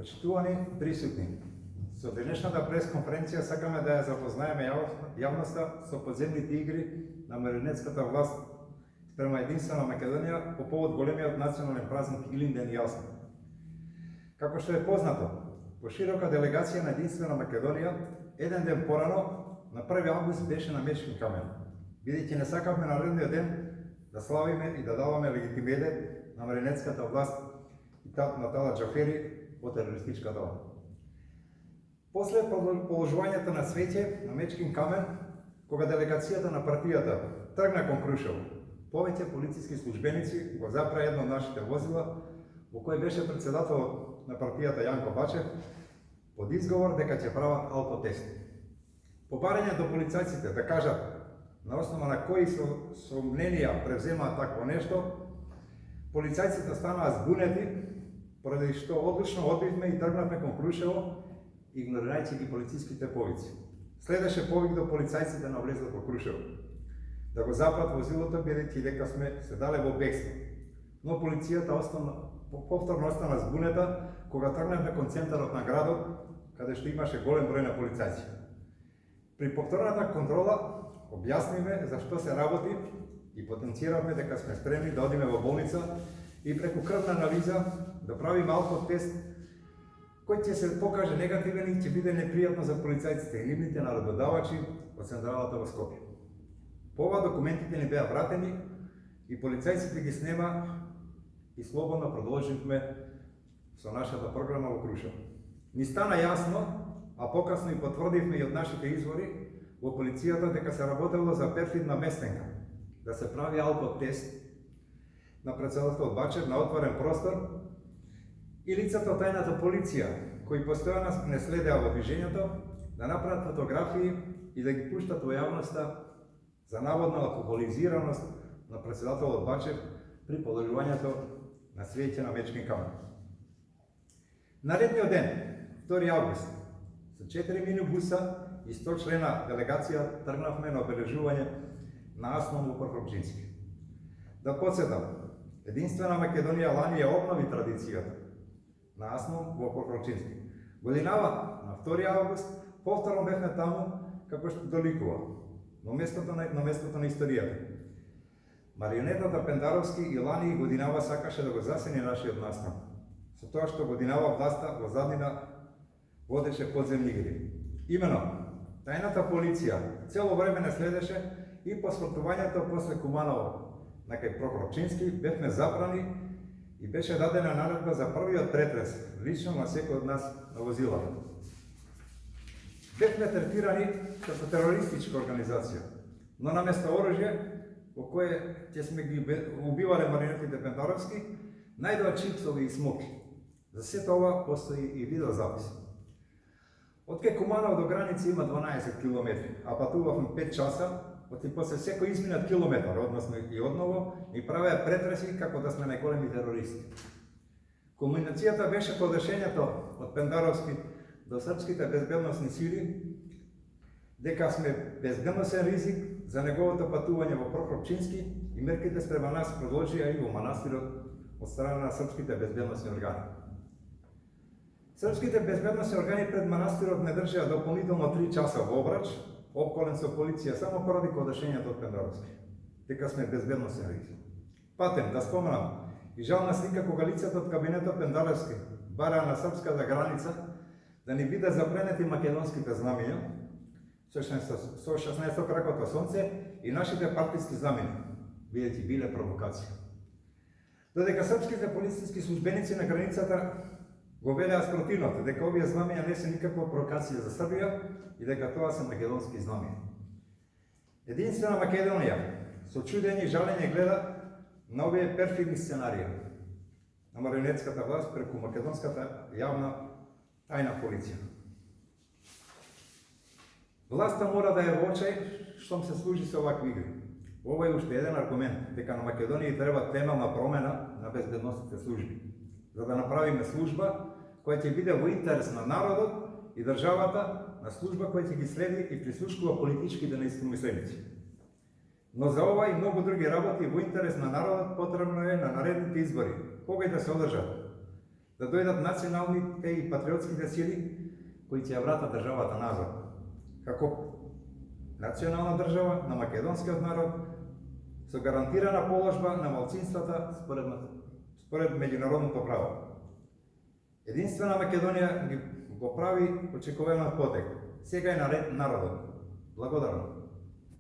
Почитувани присутни, со денешната пресконференција сакаме да ја запознаеме јавноста со подземните игри на марионетската власт спрема единствена Македонија по повод големиот национален празник Илинден и Јасен. Како што е познато, по широка делегација на единствена Македонија, еден ден порано, на 1 август беше на Мечки камен, бидејќи не сакавме наредниот ден да славиме и да даваме легитимитет на марионетската власт и на Тала Џафери по терористичка дела. После положувањето на свеќе на Мечкин камен, кога делегацијата на партијата тргна кон Крушево, повеќе полициски службеници го запра едно од нашите возила, во кој беше председателот на партијата Јанко Бачев, под изговор дека ќе прават алкотест. По барање до полицајците да кажат на основа на кои сомненија превземаат такво нешто, полицајците станаа збунети, поради што одлично одбивме и тргнавме кон Крушево, игнорирајќи ги полициските повици. Следеше повик до полицајците на влезот во Крушево, да го запрат возилото, бидејќи дека сме се дале во бегство. Но полицијата повторно остана збунета кога тргнавме кон центарот на градот, каде што имаше голем број на полицајци. При повторната контрола објаснивме за што се работи и потенциравме дека сме спремни да одиме во болница и преку крвна анализа да правиме алкотест кој ќе се покаже негативен и ќе биде непријатно за полицајците и нивните наредбодавачи од централата во Скопје. По ова документите ни беа вратени и полицајците ги снема и слободно продолживме со нашата програма во Крушево. Ни стана јасно, а покасно и потврдивме и од нашите извори во полицијата дека се работело за перфидна местенка, да се прави алкотест на председателот Бачев на отворен простор и лицата од тајната полиција, кои постојано не следеа во движењето, да направат фотографии и да ги пуштат во јавноста за наводна алкохолизираност на председателот Бачев при положувањето на свеќе на Мечкин камен. Наредниот ден, 2 август, со 4 минибуса и 100 члена делегација тргнавме на обележување на Аслом во Прокопчински. Да подсетам, единствена Македонија лани ја обнови традицијата на Аслом во Прокопчински. Годинава, на 2 август, повторно бевме таму како што доликува, на местото на историјата. Марионетата Пендаровски и лани годинава сакаше да го засени нашиот настан, со тоа што годинава власта во заднина водеше подземни игри. Имено, тајната полиција цело време не следеше и по смртувањето после Куманово на кај Прокопчински бевме забрани и беше дадена наредба за првиот претрес, лично на секој од нас на возилата. Бевме третирани како терористичка организација, но наместо оружје, во кое ќе сме ги убивале марионетите Пендаровски, најдоа чипсови и смоки. За сето ова постои и видеозапис. Од кај Куманово до граница има 12 километри, а патувавме 5 часа, оти после секој изминат километар, односно и одново, ни правеа претреси како да сме најголеми терористи. Кулминацијата беше подешењето од Пендаровски до српските безбедносни сили, дека сме безбедносен ризик за неговото патување во Прокопчински и мерките спрема нас продолжија и во манастирот од страна на српските безбедносни органи. Српските безбедносни органи пред манастирот не држеа дополнително 3 часа во обрач, обколен со полиција само поради кодешењето од Пендаровски, дека сме безбедносен ризик. Патем, да споменам, и жална слика кога лицата од кабинетот Пендаровски бараа на српската граница да ни бидат запленети македонските знамиња со 16 кракото сонце и нашите партиски знамиња, бидејќи биле провокација. Додека српските полициски службеници на границата го велеа спротивното, дека овие знамиња не се никаква провокација за Србија и дека тоа се македонски знамиња. Единствена Македонија со чудење и жалење гледа на овие перфидни сценарија на марионетската власт преку македонската јавна тајна полиција. Власта мора да е во очај штом се служи со овакви игри. Ова е уште еден аргумент дека на Македонија треба темелна промена на безбедносните служби, за да направиме служба која ќе биде во интерес на народот и државата, на служба која ќе ги следи и прислушкува политичките неистомисленици. Но за ова и многу други работи во интерес на народот потребно е на наредните избори, кога и да се одржат, да дојдат националните и патриотските сили кои ќе ја вратат државата назад. Како национална држава на македонскиот народ со гарантирана положба на малцинствата според меѓународното право. Единствена Македонија го прави очекуваниот потек. Сега е на ред народот. Благодарам.